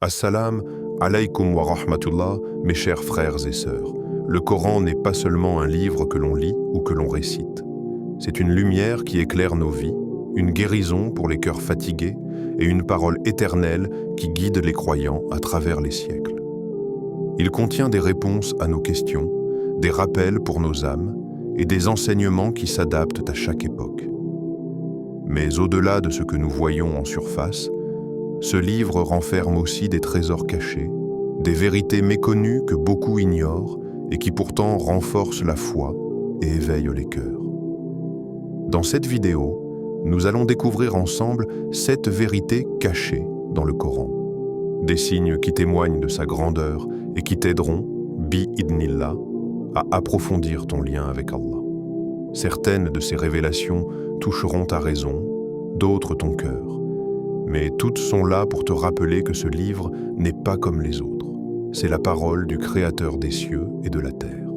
Assalam alaykum wa rahmatullah, mes chers frères et sœurs. Le Coran n'est pas seulement un livre que l'on lit ou que l'on récite. C'est une lumière qui éclaire nos vies, une guérison pour les cœurs fatigués et une parole éternelle qui guide les croyants à travers les siècles. Il contient des réponses à nos questions, des rappels pour nos âmes et des enseignements qui s'adaptent à chaque époque. Mais au-delà de ce que nous voyons en surface, ce livre renferme aussi des trésors cachés, des vérités méconnues que beaucoup ignorent et qui pourtant renforcent la foi et éveillent les cœurs. Dans cette vidéo, nous allons découvrir ensemble 7 vérités cachées dans le Coran. Des signes qui témoignent de sa grandeur et qui t'aideront, bi-idnillah, à approfondir ton lien avec Allah. Certaines de ces révélations toucheront ta raison, d'autres ton cœur. Mais toutes sont là pour te rappeler que ce livre n'est pas comme les autres. C'est la parole du Créateur des cieux et de la terre.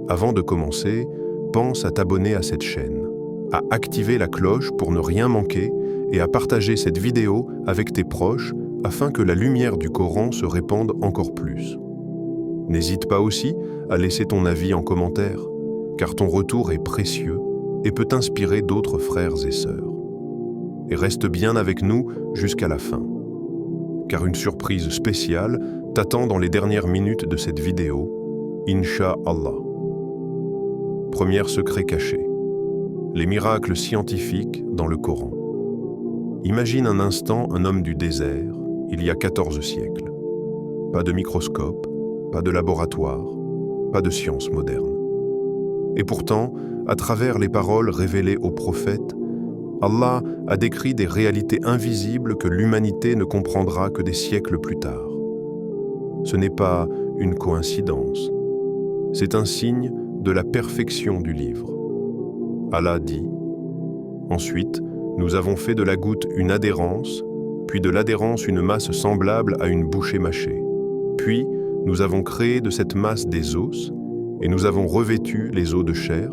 Avant de commencer, pense à t'abonner à cette chaîne, à activer la cloche pour ne rien manquer et à partager cette vidéo avec tes proches afin que la lumière du Coran se répande encore plus. N'hésite pas aussi à laisser ton avis en commentaire, car ton retour est précieux et peut inspirer d'autres frères et sœurs. Et reste bien avec nous jusqu'à la fin, car une surprise spéciale t'attend dans les dernières minutes de cette vidéo, Inch'Allah. Premier secret caché, les miracles scientifiques dans le Coran. Imagine un instant un homme du désert, il y a 14 siècles. Pas de microscope, pas de laboratoire, pas de science moderne. Et pourtant, à travers les paroles révélées aux prophètes, Allah a décrit des réalités invisibles que l'humanité ne comprendra que des siècles plus tard. Ce n'est pas une coïncidence, c'est un signe de la perfection du livre. Allah dit « Ensuite, nous avons fait de la goutte une adhérence, puis de l'adhérence une masse semblable à une bouchée mâchée. Puis, nous avons créé de cette masse des os, et nous avons revêtu les os de chair. »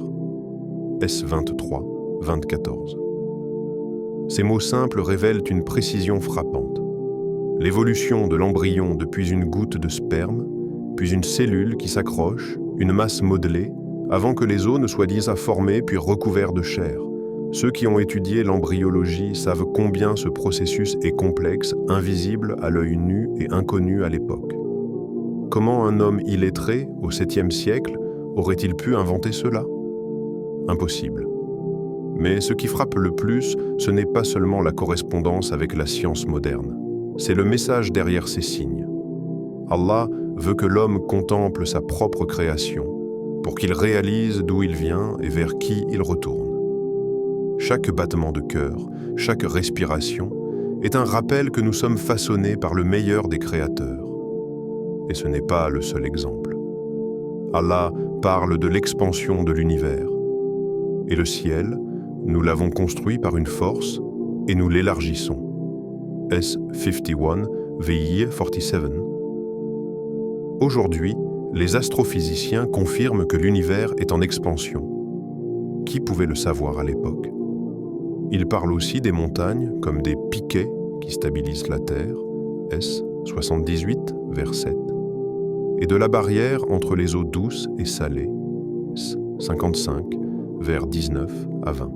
S 23, 24. Ces mots simples révèlent une précision frappante. L'évolution de l'embryon depuis une goutte de sperme, puis une cellule qui s'accroche, une masse modelée, avant que les os ne soient formés puis recouverts de chair. Ceux qui ont étudié l'embryologie savent combien ce processus est complexe, invisible à l'œil nu et inconnu à l'époque. Comment un homme illettré, au 7e siècle, aurait-il pu inventer cela? Impossible. Mais ce qui frappe le plus, ce n'est pas seulement la correspondance avec la science moderne. C'est le message derrière ces signes. Allah veut que l'homme contemple sa propre création, pour qu'il réalise d'où il vient et vers qui il retourne. Chaque battement de cœur, chaque respiration, est un rappel que nous sommes façonnés par le meilleur des créateurs. Et ce n'est pas le seul exemple. Allah parle de l'expansion de l'univers. Et le ciel, nous l'avons construit par une force et nous l'élargissons. S 51, VI 47. Aujourd'hui, les astrophysiciens confirment que l'univers est en expansion. Qui pouvait le savoir à l'époque? Ils parlent aussi des montagnes comme des piquets qui stabilisent la Terre, S 78, vers 7, et de la barrière entre les eaux douces et salées, S 55, vers 19 à 20.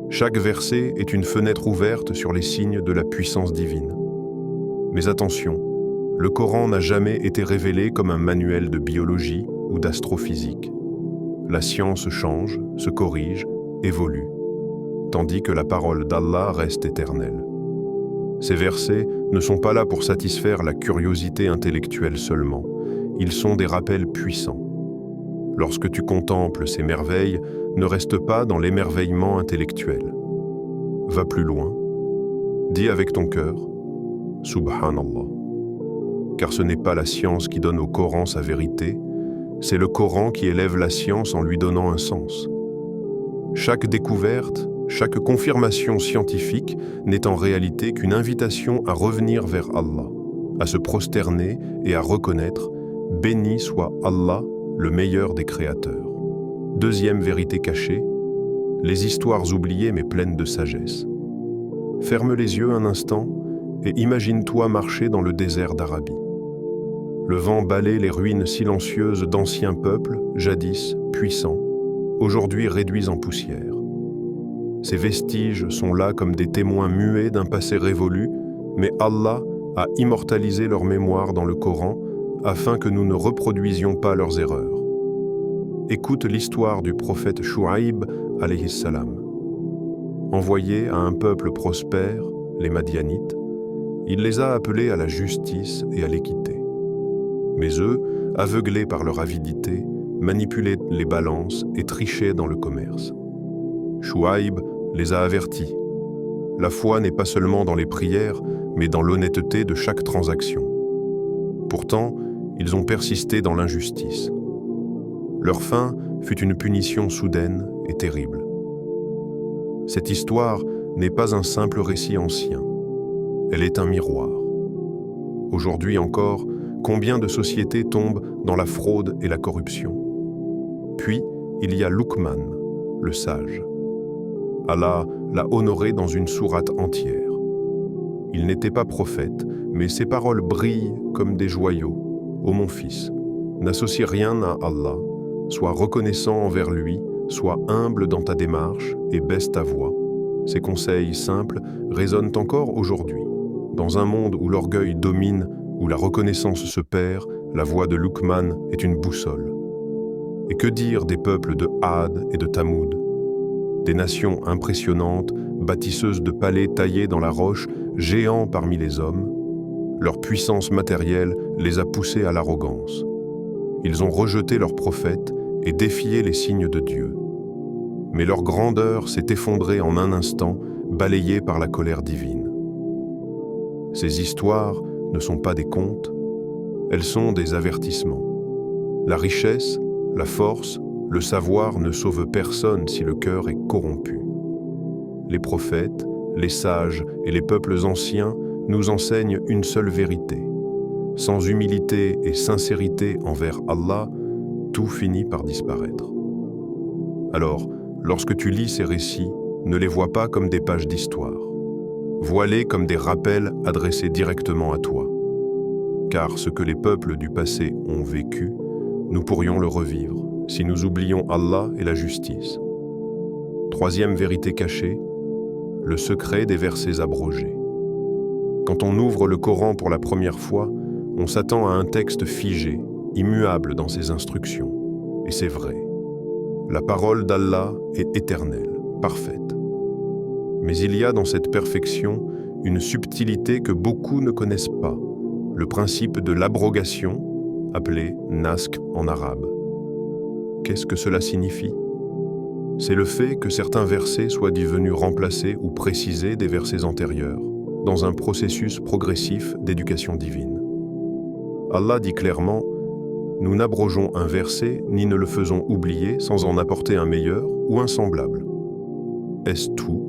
Chaque verset est une fenêtre ouverte sur les signes de la puissance divine. Mais attention, le Coran n'a jamais été révélé comme un manuel de biologie ou d'astrophysique. La science change, se corrige, évolue, tandis que la parole d'Allah reste éternelle. Ces versets ne sont pas là pour satisfaire la curiosité intellectuelle seulement, ils sont des rappels puissants. Lorsque tu contemples ces merveilles, ne reste pas dans l'émerveillement intellectuel. Va plus loin. Dis avec ton cœur, Subhanallah. Car ce n'est pas la science qui donne au Coran sa vérité, c'est le Coran qui élève la science en lui donnant un sens. Chaque découverte, chaque confirmation scientifique n'est en réalité qu'une invitation à revenir vers Allah, à se prosterner et à reconnaître « Béni soit Allah, le meilleur des créateurs ». Deuxième vérité cachée, les histoires oubliées mais pleines de sagesse. Ferme les yeux un instant et imagine-toi marcher dans le désert d'Arabie. Le vent balaie les ruines silencieuses d'anciens peuples, jadis puissants, aujourd'hui réduits en poussière. Ces vestiges sont là comme des témoins muets d'un passé révolu, mais Allah a immortalisé leur mémoire dans le Coran afin que nous ne reproduisions pas leurs erreurs. Écoute l'histoire du prophète Shu'aib alayhi salam. Envoyé à un peuple prospère, les Madianites, il les a appelés à la justice et à l'équité. Mais eux, aveuglés par leur avidité, manipulaient les balances et trichaient dans le commerce. Shu'aib les a avertis. La foi n'est pas seulement dans les prières, mais dans l'honnêteté de chaque transaction. Pourtant, ils ont persisté dans l'injustice. Leur fin fut une punition soudaine et terrible. Cette histoire n'est pas un simple récit ancien. Elle est un miroir. Aujourd'hui encore, combien de sociétés tombent dans la fraude et la corruption? Puis, il y a Luqman, le sage. Allah l'a honoré dans une sourate entière. Il n'était pas prophète, mais ses paroles brillent comme des joyaux. Ô mon fils, n'associe rien à Allah, sois reconnaissant envers lui, sois humble dans ta démarche et baisse ta voix. Ces conseils simples résonnent encore aujourd'hui. Dans un monde où l'orgueil domine, où la reconnaissance se perd, la voix de Luqman est une boussole. Et que dire des peuples de Had et de Thamoud? Des nations impressionnantes, bâtisseuses de palais taillés dans la roche, géants parmi les hommes. Leur puissance matérielle les a poussés à l'arrogance. Ils ont rejeté leurs prophètes et défié les signes de Dieu. Mais leur grandeur s'est effondrée en un instant, balayée par la colère divine. Ces histoires ne sont pas des contes, elles sont des avertissements. La richesse, la force, le savoir ne sauvent personne si le cœur est corrompu. Les prophètes, les sages et les peuples anciens nous enseignent une seule vérité. Sans humilité et sincérité envers Allah, tout finit par disparaître. Alors, lorsque tu lis ces récits, ne les vois pas comme des pages d'histoire. Vois-les comme des rappels adressés directement à toi. Car ce que les peuples du passé ont vécu, nous pourrions le revivre si nous oublions Allah et la justice. Troisième vérité cachée, le secret des versets abrogés. Quand on ouvre le Coran pour la première fois, on s'attend à un texte figé, immuable dans ses instructions. Et c'est vrai. La parole d'Allah est éternelle, parfaite. Mais il y a dans cette perfection une subtilité que beaucoup ne connaissent pas, le principe de l'abrogation, appelé naskh en arabe. Qu'est-ce que cela signifie? C'est le fait que certains versets soient devenus remplacer ou préciser des versets antérieurs, dans un processus progressif d'éducation divine. Allah dit clairement « Nous n'abrogeons un verset ni ne le faisons oublier sans en apporter un meilleur ou un semblable. » S2,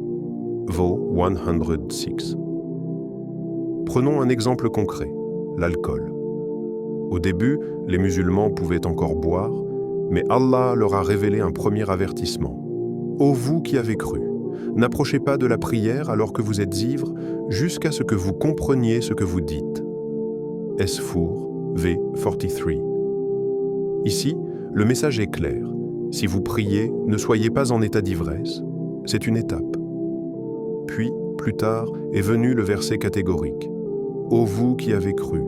Vo 106. Prenons un exemple concret, l'alcool. Au début, les musulmans pouvaient encore boire, mais Allah leur a révélé un premier avertissement. « Ô vous qui avez cru, n'approchez pas de la prière alors que vous êtes ivres, jusqu'à ce que vous compreniez ce que vous dites. » S4, V 43. Ici, le message est clair. Si vous priez, ne soyez pas en état d'ivresse. C'est une étape. Puis, plus tard, est venu le verset catégorique. « Ô vous qui avez cru,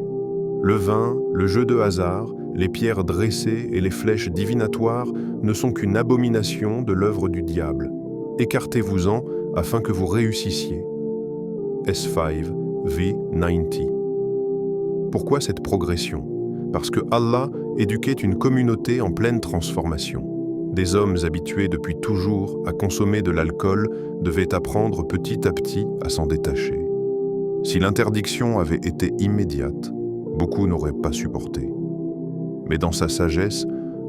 le vin, le jeu de hasard, les pierres dressées et les flèches divinatoires ne sont qu'une abomination de l'œuvre du diable. Écartez-vous-en afin que vous réussissiez. » S5, V 90. Pourquoi cette progression? Parce que Allah éduquait une communauté en pleine transformation. Des hommes habitués depuis toujours à consommer de l'alcool devaient apprendre petit à petit à s'en détacher. Si l'interdiction avait été immédiate, beaucoup n'auraient pas supporté. Mais dans sa sagesse,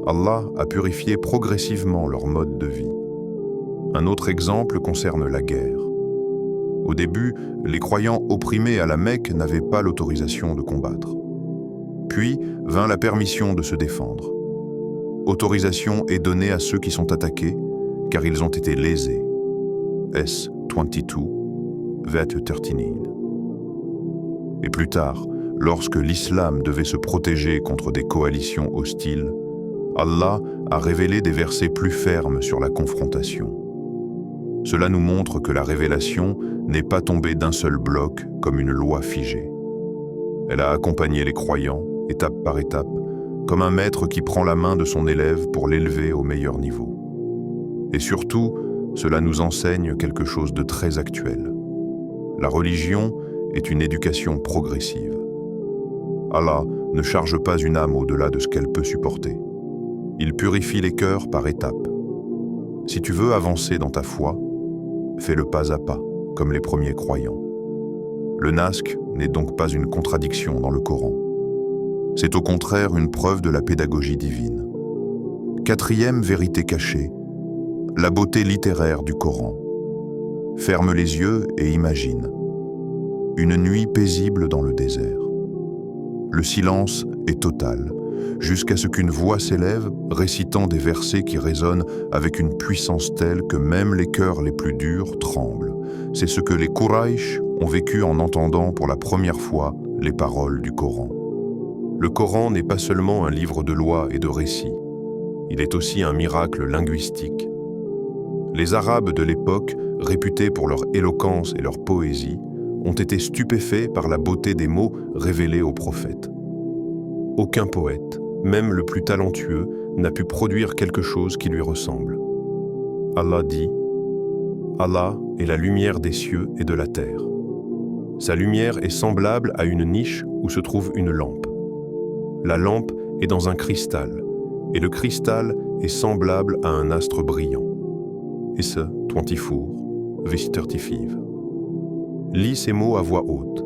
Allah a purifié progressivement leur mode de vie. Un autre exemple concerne la guerre. Au début, les croyants opprimés à la Mecque n'avaient pas l'autorisation de combattre. Puis vint la permission de se défendre. Autorisation est donnée à ceux qui sont attaqués, car ils ont été lésés. S22, verset 13. Et plus tard, lorsque l'islam devait se protéger contre des coalitions hostiles, Allah a révélé des versets plus fermes sur la confrontation. Cela nous montre que la révélation n'est pas tombée d'un seul bloc comme une loi figée. Elle a accompagné les croyants, étape par étape, comme un maître qui prend la main de son élève pour l'élever au meilleur niveau. Et surtout, cela nous enseigne quelque chose de très actuel. La religion est une éducation progressive. Allah ne charge pas une âme au-delà de ce qu'elle peut supporter. Il purifie les cœurs par étapes. Si tu veux avancer dans ta foi, fais-le pas à pas, comme les premiers croyants. Le nasque n'est donc pas une contradiction dans le Coran. C'est au contraire une preuve de la pédagogie divine. Quatrième vérité cachée, la beauté littéraire du Coran. Ferme les yeux et imagine. Une nuit paisible dans le désert. Le silence est total, jusqu'à ce qu'une voix s'élève, récitant des versets qui résonnent avec une puissance telle que même les cœurs les plus durs tremblent. C'est ce que les Quraysh ont vécu en entendant pour la première fois les paroles du Coran. Le Coran n'est pas seulement un livre de lois et de récits, il est aussi un miracle linguistique. Les Arabes de l'époque, réputés pour leur éloquence et leur poésie, ont été stupéfaits par la beauté des mots révélés aux prophètes. Aucun poète, même le plus talentueux, n'a pu produire quelque chose qui lui ressemble. Allah dit « Allah est la lumière des cieux et de la terre. Sa lumière est semblable à une niche où se trouve une lampe. La lampe est dans un cristal, et le cristal est semblable à un astre brillant. » Et ce, 24, verse 35. Lis ces mots à voix haute.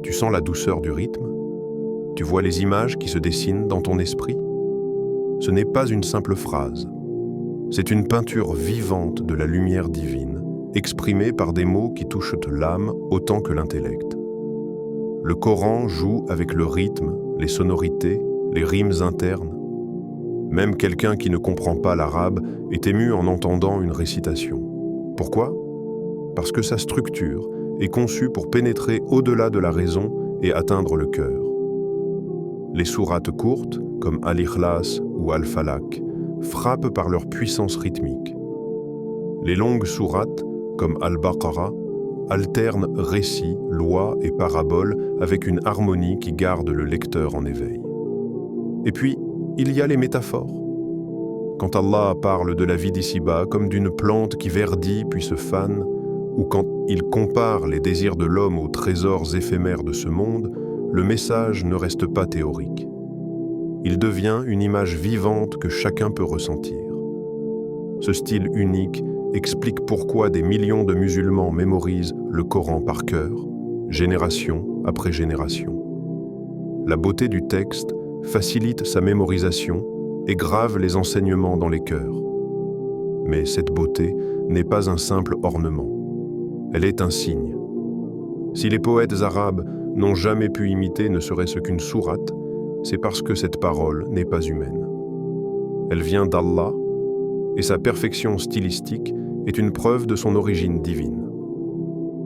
Tu sens la douceur du rythme? Tu vois les images qui se dessinent dans ton esprit? Ce n'est pas une simple phrase. C'est une peinture vivante de la lumière divine, exprimée par des mots qui touchent l'âme autant que l'intellect. Le Coran joue avec le rythme, les sonorités, les rimes internes. Même quelqu'un qui ne comprend pas l'arabe est ému en entendant une récitation. Pourquoi? Parce que sa structure est conçue pour pénétrer au-delà de la raison et atteindre le cœur. Les sourates courtes, comme Al-Ikhlas ou Al-Falaq, frappent par leur puissance rythmique. Les longues sourates, comme Al-Baqarah, alternent récits, lois et paraboles avec une harmonie qui garde le lecteur en éveil. Et puis, il y a les métaphores. Quand Allah parle de la vie d'ici-bas comme d'une plante qui verdit puis se fane, ou quand il compare les désirs de l'homme aux trésors éphémères de ce monde, le message ne reste pas théorique. Il devient une image vivante que chacun peut ressentir. Ce style unique explique pourquoi des millions de musulmans mémorisent le Coran par cœur, génération après génération. La beauté du texte facilite sa mémorisation et grave les enseignements dans les cœurs. Mais cette beauté n'est pas un simple ornement. Elle est un signe. Si les poètes arabes n'ont jamais pu imiter ne serait-ce qu'une sourate, c'est parce que cette parole n'est pas humaine. Elle vient d'Allah, et sa perfection stylistique est une preuve de son origine divine.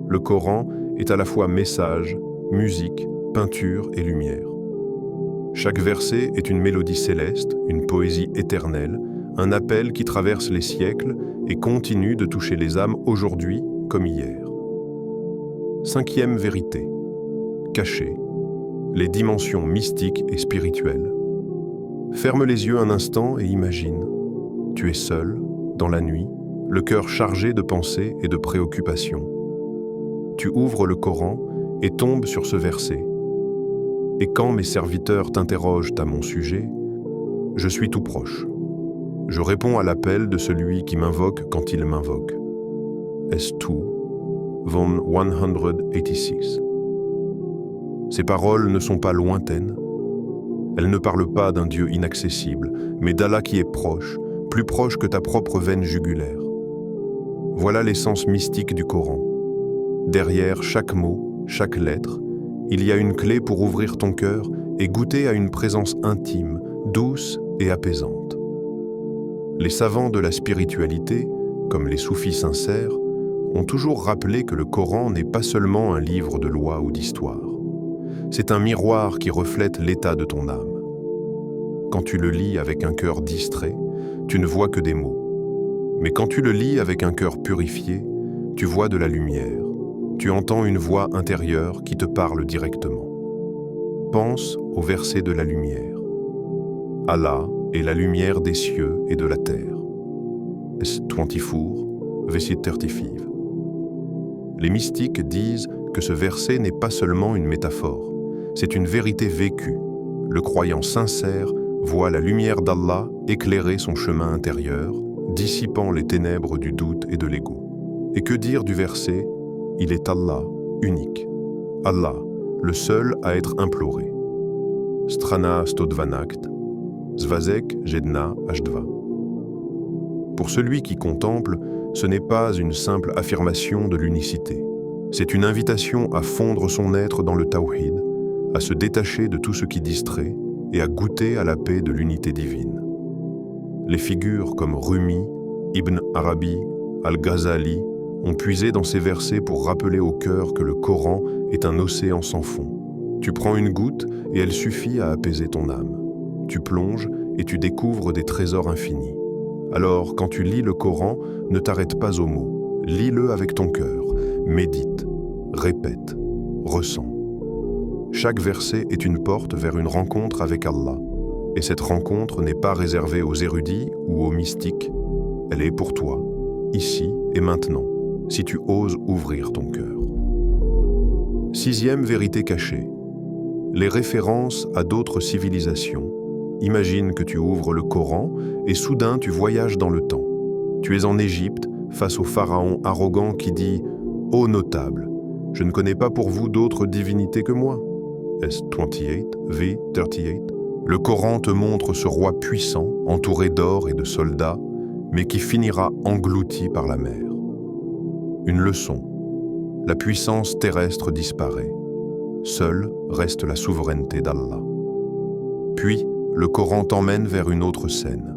Le Coran est à la fois message, musique, peinture et lumière. Chaque verset est une mélodie céleste, une poésie éternelle, un appel qui traverse les siècles et continue de toucher les âmes aujourd'hui comme hier. Cinquième vérité, cachée, les dimensions mystiques et spirituelles. Ferme les yeux un instant et imagine. Tu es seul, dans la nuit, le cœur chargé de pensées et de préoccupations. Tu ouvres le Coran et tombes sur ce verset. Et quand mes serviteurs t'interrogent à mon sujet, je suis tout proche. Je réponds à l'appel de celui qui m'invoque quand il m'invoque. S2, von 186. Ces paroles ne sont pas lointaines. Elles ne parlent pas d'un Dieu inaccessible, mais d'Allah qui est proche, plus proche que ta propre veine jugulaire. Voilà l'essence mystique du Coran. Derrière chaque mot, chaque lettre, il y a une clé pour ouvrir ton cœur et goûter à une présence intime, douce et apaisante. Les savants de la spiritualité, comme les soufis sincères, ont toujours rappelé que le Coran n'est pas seulement un livre de lois ou d'histoire. c'est un miroir qui reflète l'état de ton âme. Quand tu le lis avec un cœur distrait, tu ne vois que des mots. Mais quand tu le lis avec un cœur purifié, tu vois de la lumière. Tu entends une voix intérieure qui te parle directement. Pense au verset de la lumière. Allah est la lumière des cieux et de la terre. S24, verset 35. Les mystiques disent que ce verset n'est pas seulement une métaphore, c'est une vérité vécue. Le croyant sincère voit la lumière d'Allah éclairer son chemin intérieur, dissipant les ténèbres du doute et de l'ego. Et que dire du verset « Il est Allah, unique ». Allah, le seul à être imploré. Strana 112, Zvazek jedna H2. Pour celui qui contemple, ce n'est pas une simple affirmation de l'unicité. C'est une invitation à fondre son être dans le tawhid, à se détacher de tout ce qui distrait et à goûter à la paix de l'unité divine. Les figures comme Rumi, Ibn Arabi, Al-Ghazali ont puisé dans ces versets pour rappeler au cœur que le Coran est un océan sans fond. Tu prends une goutte et elle suffit à apaiser ton âme. Tu plonges et tu découvres des trésors infinis. Alors, quand tu lis le Coran, ne t'arrête pas aux mots. Lis-le avec ton cœur, médite, répète, ressens. Chaque verset est une porte vers une rencontre avec Allah. Et cette rencontre n'est pas réservée aux érudits ou aux mystiques. Elle est pour toi, ici et maintenant, si tu oses ouvrir ton cœur. 6e vérité cachée. Les références à d'autres civilisations. Imagine que tu ouvres le Coran et soudain tu voyages dans le temps. Tu es en Égypte face au pharaon arrogant qui dit « Ô notable, je ne connais pas pour vous d'autres divinités que moi ». S28, V38. Le Coran te montre ce roi puissant, entouré d'or et de soldats, mais qui finira englouti par la mer. Une leçon. La puissance terrestre disparaît. Seule reste la souveraineté d'Allah. Puis, le Coran t'emmène vers une autre scène,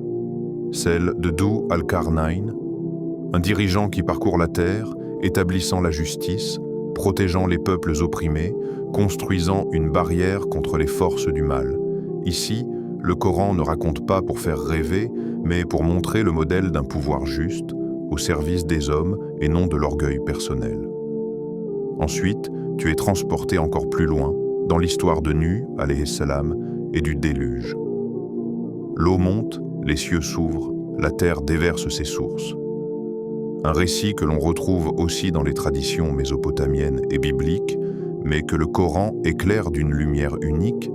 celle de Dhu al-Qarnayn, un dirigeant qui parcourt la terre, établissant la justice, protégeant les peuples opprimés, construisant une barrière contre les forces du mal. Ici, le Coran ne raconte pas pour faire rêver, mais pour montrer le modèle d'un pouvoir juste, au service des hommes et non de l'orgueil personnel. Ensuite, tu es transporté encore plus loin, dans l'histoire de Nuh, alayhi salam, et du déluge. L'eau monte, les cieux s'ouvrent, la terre déverse ses sources. Un récit que l'on retrouve aussi dans les traditions mésopotamiennes et bibliques, mais que le Coran éclaire d'une lumière unique.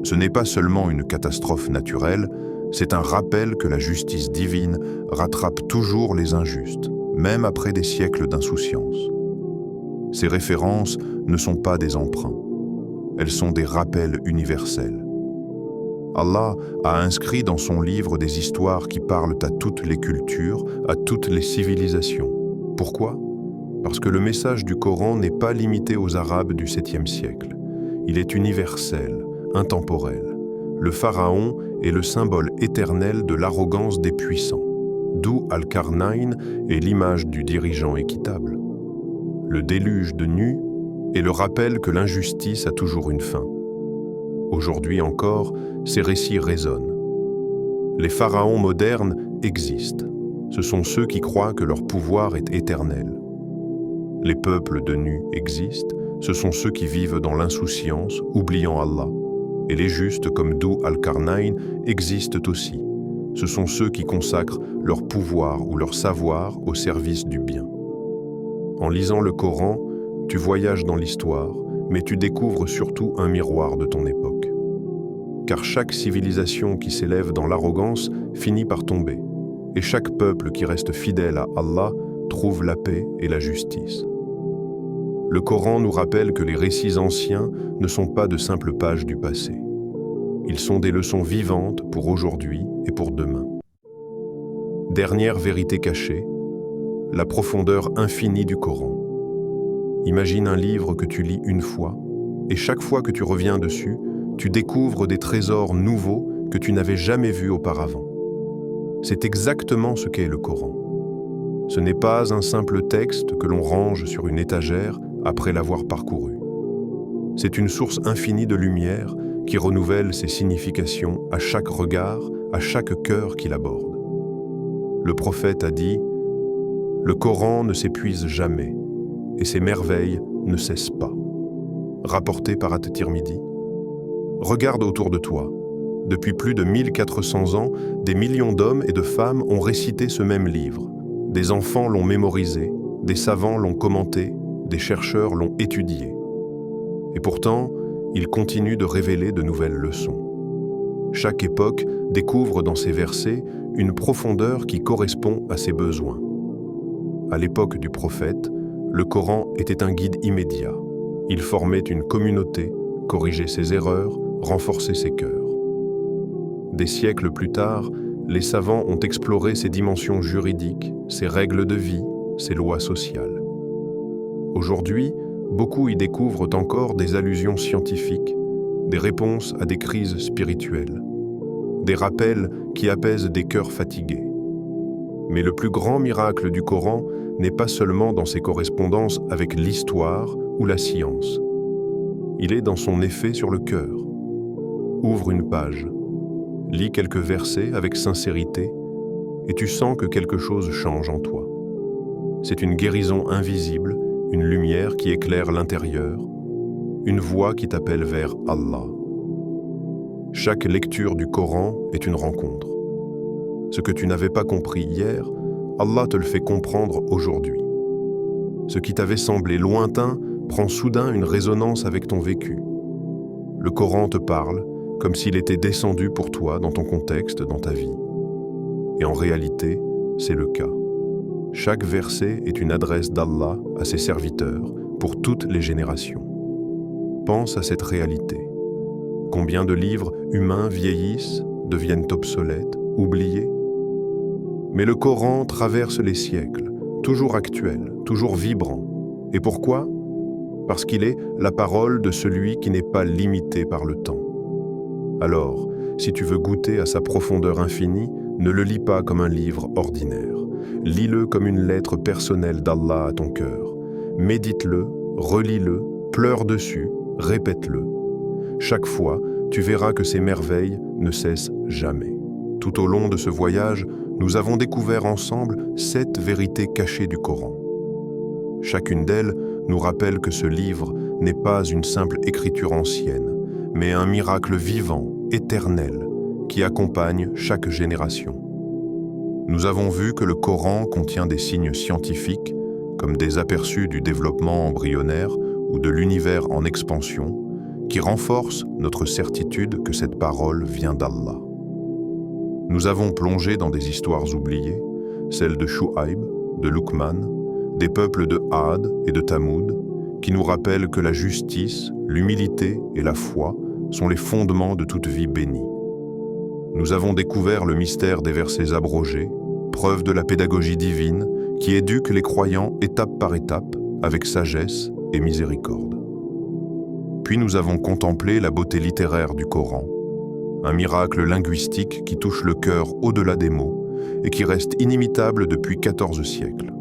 Ce n'est pas seulement une catastrophe naturelle, c'est un rappel que la justice divine rattrape toujours les injustes, même après des siècles d'insouciance. Ces références ne sont pas des emprunts, elles sont des rappels universels. Allah a inscrit dans son livre des histoires qui parlent à toutes les cultures, à toutes les civilisations. Pourquoi ? Parce que le message du Coran n'est pas limité aux Arabes du 7e siècle. Il est universel, intemporel. Le pharaon est le symbole éternel de l'arrogance des puissants. Dhu al-Qarnayn est l'image du dirigeant équitable. Le déluge de Nuh est le rappel que l'injustice a toujours une fin. Aujourd'hui encore, ces récits résonnent. Les pharaons modernes existent. Ce sont ceux qui croient que leur pouvoir est éternel. Les peuples de Nuh existent. Ce sont ceux qui vivent dans l'insouciance, oubliant Allah. Et les justes comme Dhu al-Qarnayn existent aussi. Ce sont ceux qui consacrent leur pouvoir ou leur savoir au service du bien. En lisant le Coran, tu voyages dans l'histoire, mais tu découvres surtout un miroir de ton époque. Car chaque civilisation qui s'élève dans l'arrogance finit par tomber, et chaque peuple qui reste fidèle à Allah trouve la paix et la justice. Le Coran nous rappelle que les récits anciens ne sont pas de simples pages du passé. Ils sont des leçons vivantes pour aujourd'hui et pour demain. Dernière vérité cachée, la profondeur infinie du Coran. Imagine un livre que tu lis une fois, et chaque fois que tu reviens dessus, tu découvres des trésors nouveaux que tu n'avais jamais vus auparavant. C'est exactement ce qu'est le Coran. Ce n'est pas un simple texte que l'on range sur une étagère après l'avoir parcouru. C'est une source infinie de lumière qui renouvelle ses significations à chaque regard, à chaque cœur qu'il aborde. Le prophète a dit « Le Coran ne s'épuise jamais et ses merveilles ne cessent pas ». Rapporté par At-Tirmidhi. Regarde autour de toi. Depuis plus de 1400 ans, des millions d'hommes et de femmes ont récité ce même livre. Des enfants l'ont mémorisé, des savants l'ont commenté, des chercheurs l'ont étudié. Et pourtant, il continue de révéler de nouvelles leçons. Chaque époque découvre dans ses versets une profondeur qui correspond à ses besoins. À l'époque du prophète, le Coran était un guide immédiat. Il formait une communauté, corrigeait ses erreurs, renforçait ses cœurs. Des siècles plus tard, les savants ont exploré ses dimensions juridiques, ses règles de vie, ses lois sociales. Aujourd'hui, beaucoup y découvrent encore des allusions scientifiques, des réponses à des crises spirituelles, des rappels qui apaisent des cœurs fatigués. Mais le plus grand miracle du Coran n'est pas seulement dans ses correspondances avec l'histoire ou la science. Il est dans son effet sur le cœur. Ouvre une page, lis quelques versets avec sincérité et tu sens que quelque chose change en toi. C'est une guérison invisible, une lumière qui éclaire l'intérieur, une voix qui t'appelle vers Allah. Chaque lecture du Coran est une rencontre. Ce que tu n'avais pas compris hier, Allah te le fait comprendre aujourd'hui. Ce qui t'avait semblé lointain prend soudain une résonance avec ton vécu. Le Coran te parle comme s'il était descendu pour toi dans ton contexte, dans ta vie. Et en réalité, c'est le cas. Chaque verset est une adresse d'Allah à ses serviteurs pour toutes les générations. Pense à cette réalité. Combien de livres humains vieillissent, deviennent obsolètes, oubliés? Mais le Coran traverse les siècles, toujours actuel, toujours vibrant. Et pourquoi? Parce qu'il est la parole de celui qui n'est pas limité par le temps. Alors, si tu veux goûter à sa profondeur infinie, ne le lis pas comme un livre ordinaire. Lis-le comme une lettre personnelle d'Allah à ton cœur. Médite-le, relis-le, pleure dessus, répète-le. Chaque fois, tu verras que ces merveilles ne cessent jamais. Tout au long de ce voyage, nous avons découvert ensemble 7 vérités cachées du Coran. Chacune d'elles nous rappelle que ce livre n'est pas une simple écriture ancienne, mais un miracle vivant, éternel, qui accompagne chaque génération. Nous avons vu que le Coran contient des signes scientifiques, comme des aperçus du développement embryonnaire ou de l'univers en expansion, qui renforcent notre certitude que cette parole vient d'Allah. Nous avons plongé dans des histoires oubliées, celles de Shu'aib, de Luqman, des peuples de Ad et de Tamoud, qui nous rappellent que la justice, l'humilité et la foi sont les fondements de toute vie bénie. Nous avons découvert le mystère des versets abrogés, preuve de la pédagogie divine qui éduque les croyants étape par étape avec sagesse et miséricorde. Puis nous avons contemplé la beauté littéraire du Coran, un miracle linguistique qui touche le cœur au-delà des mots et qui reste inimitable depuis 14 siècles.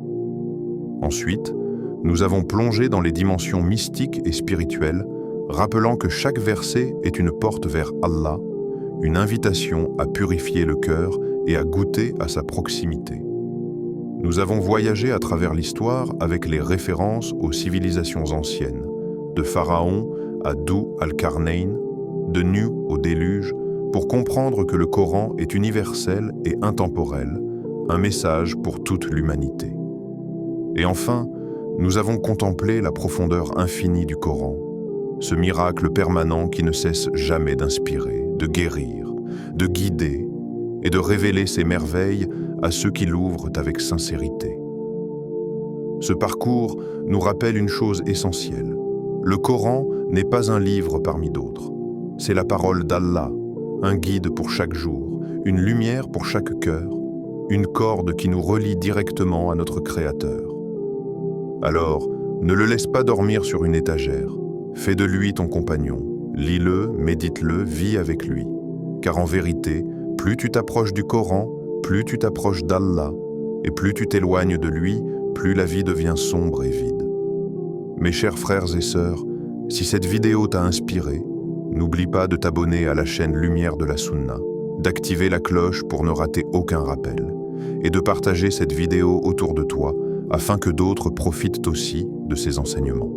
Ensuite, nous avons plongé dans les dimensions mystiques et spirituelles, rappelant que chaque verset est une porte vers Allah, une invitation à purifier le cœur et à goûter à sa proximité. Nous avons voyagé à travers l'histoire avec les références aux civilisations anciennes, de Pharaon à Dhu al-Qarnayn, de Nuh au déluge, pour comprendre que le Coran est universel et intemporel, un message pour toute l'humanité. Et enfin, nous avons contemplé la profondeur infinie du Coran, ce miracle permanent qui ne cesse jamais d'inspirer, de guérir, de guider et de révéler ses merveilles à ceux qui l'ouvrent avec sincérité. Ce parcours nous rappelle une chose essentielle. Le Coran n'est pas un livre parmi d'autres. C'est la parole d'Allah, un guide pour chaque jour, une lumière pour chaque cœur, une corde qui nous relie directement à notre Créateur. Alors, ne le laisse pas dormir sur une étagère. Fais de lui ton compagnon. Lis-le, médite-le, vis avec lui. Car en vérité, plus tu t'approches du Coran, plus tu t'approches d'Allah, et plus tu t'éloignes de lui, plus la vie devient sombre et vide. Mes chers frères et sœurs, Si cette vidéo t'a inspiré, n'oublie pas de t'abonner à la chaîne Lumière de la Sunna, d'activer la cloche pour ne rater aucun rappel, et de partager cette vidéo autour de toi afin que d'autres profitent aussi de ces enseignements.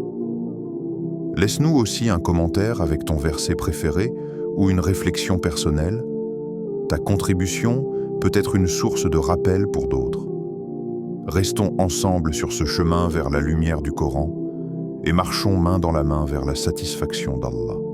Laisse-nous aussi un commentaire avec ton verset préféré ou une réflexion personnelle. Ta contribution peut être une source de rappel pour d'autres. Restons ensemble sur ce chemin vers la lumière du Coran et marchons main dans la main vers la satisfaction d'Allah.